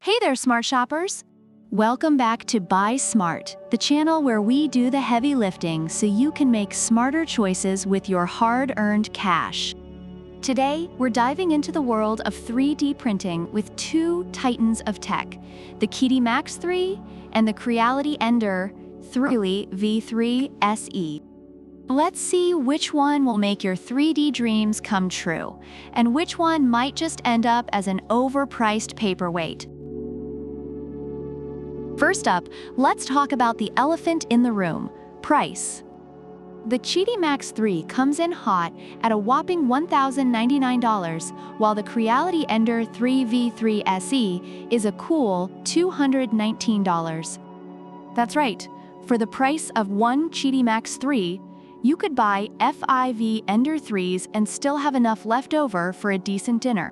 Hey there, smart shoppers! Welcome back to Buy Smart, the channel where we do the heavy lifting so you can make smarter choices with your hard-earned cash. Today, we're diving into the world of 3D printing with two titans of tech, the QIDI MAX3 and the Creality Ender V3 SE. Let's see which one will make your 3D dreams come true, and which one might just end up as an overpriced paperweight. First up, let's talk about the elephant in the room, price. The QIDI MAX3 comes in hot at a whopping $1,099, while the Creality Ender V3 SE is a cool $219. That's right, for the price of one QIDI MAX3, you could buy FIV Ender 3s and still have enough left over for a decent dinner.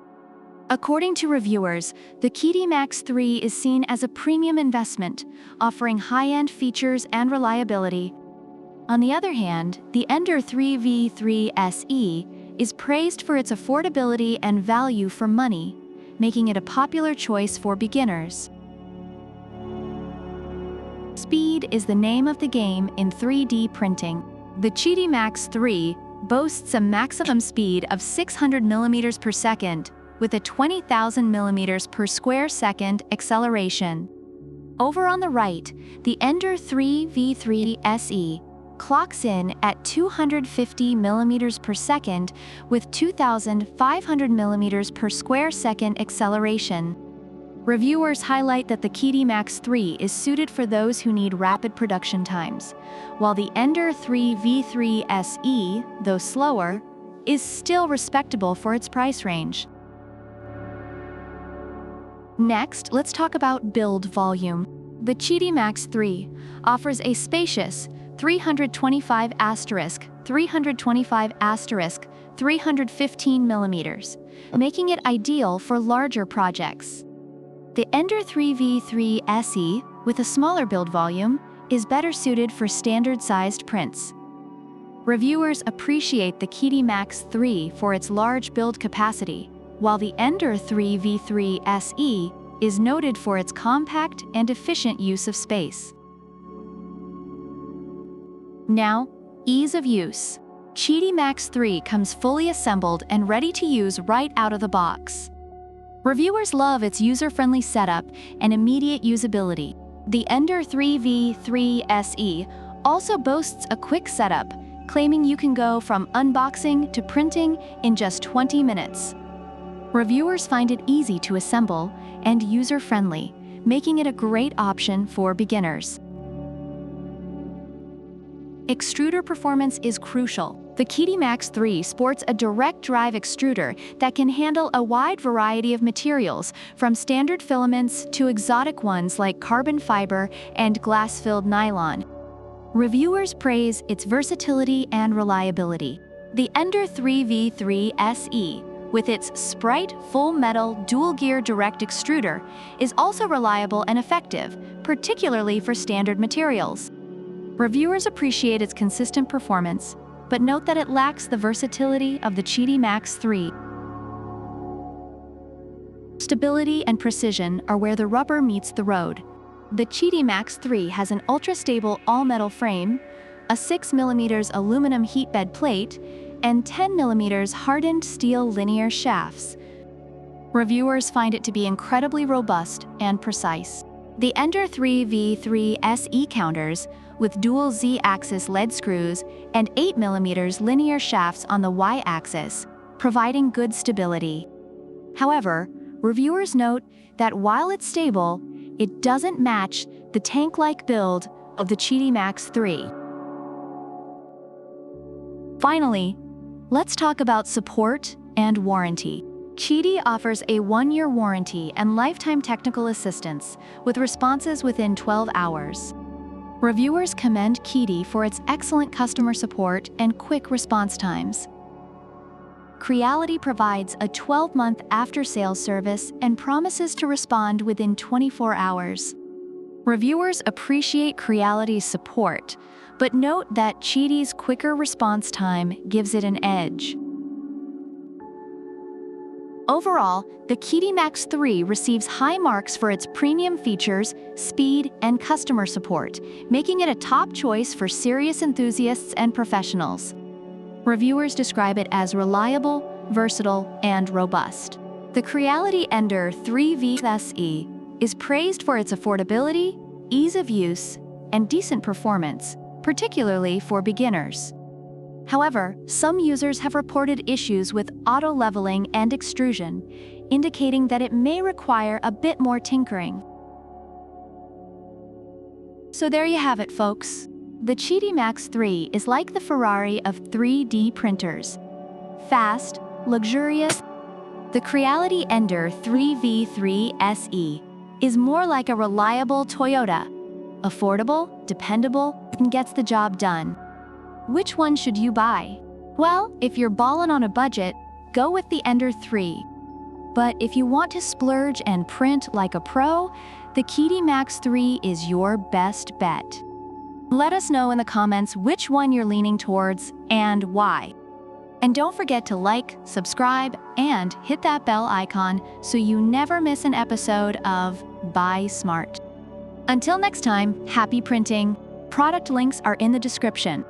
According to reviewers, the QIDI MAX3 is seen as a premium investment, offering high-end features and reliability. On the other hand, the Ender V3 SE is praised for its affordability and value for money, making it a popular choice for beginners. Speed is the name of the game in 3D printing. The QIDI MAX3 boasts a maximum speed of 600 mm per second, with a 20,000 mm per square second acceleration. Over on the right, the Ender V3 SE clocks in at 250 mm per second with 2,500 mm per square second acceleration. Reviewers highlight that the QIDI MAX3 is suited for those who need rapid production times, while the Ender V3 SE, though slower, is still respectable for its price range. Next, let's talk about build volume. The QIDI MAX3 offers a spacious 325 *325 315 mm, making it ideal for larger projects. The Ender V3 SE, with a smaller build volume, is better suited for standard-sized prints. Reviewers appreciate the QIDI MAX3 for its large build capacity, while the Ender V3 SE is noted for its compact and efficient use of space. Now, ease of use. QIDI MAX3 comes fully assembled and ready to use right out of the box. Reviewers love its user-friendly setup and immediate usability. The Ender V3 SE also boasts a quick setup, claiming you can go from unboxing to printing in just 20 minutes. Reviewers find it easy to assemble and user-friendly, making it a great option for beginners. Extruder performance is crucial. The QIDI MAX3 sports a direct drive extruder that can handle a wide variety of materials, from standard filaments to exotic ones like carbon fiber and glass-filled nylon. Reviewers praise its versatility and reliability. The Ender V3 SE, with its Sprite full-metal dual-gear direct extruder, is also reliable and effective, particularly for standard materials. Reviewers appreciate its consistent performance, but note that it lacks the versatility of the QIDI MAX3. Stability and precision are where the rubber meets the road. The QIDI MAX3 has an ultra-stable all-metal frame, a 6 mm aluminum heat bed plate, and 10 mm hardened steel linear shafts. Reviewers find it to be incredibly robust and precise. The Ender V3 SE counters with dual Z-axis lead screws and 8 mm linear shafts on the Y-axis, providing good stability. However, reviewers note that while it's stable, it doesn't match the tank-like build of the QIDI MAX3. Finally, let's talk about support and warranty. QIDI offers a 1-year warranty and lifetime technical assistance, with responses within 12 hours. Reviewers commend QIDI for its excellent customer support and quick response times. Creality provides a 12-month after-sales service and promises to respond within 24 hours. Reviewers appreciate Creality's support, but note that QIDI's quicker response time gives it an edge. Overall, the QIDI MAX3 receives high marks for its premium features, speed, and customer support, making it a top choice for serious enthusiasts and professionals. Reviewers describe it as reliable, versatile, and robust. The Creality Ender 3V SE is praised for its affordability, ease of use, and decent performance, particularly for beginners. However, some users have reported issues with auto-leveling and extrusion, indicating that it may require a bit more tinkering. So there you have it, folks. The QIDI MAX3 is like the Ferrari of 3D printers. Fast, luxurious. The Creality Ender 3V3 SE is more like a reliable Toyota. Affordable, dependable, and gets the job done. Which one should you buy? Well, if you're ballin' on a budget, go with the Ender 3. But if you want to splurge and print like a pro, the QIDI MAX3 is your best bet. Let us know in the comments which one you're leaning towards and why. And don't forget to like, subscribe, and hit that bell icon so you never miss an episode of Buy Smart. Until next time, happy printing. Product links are in the description.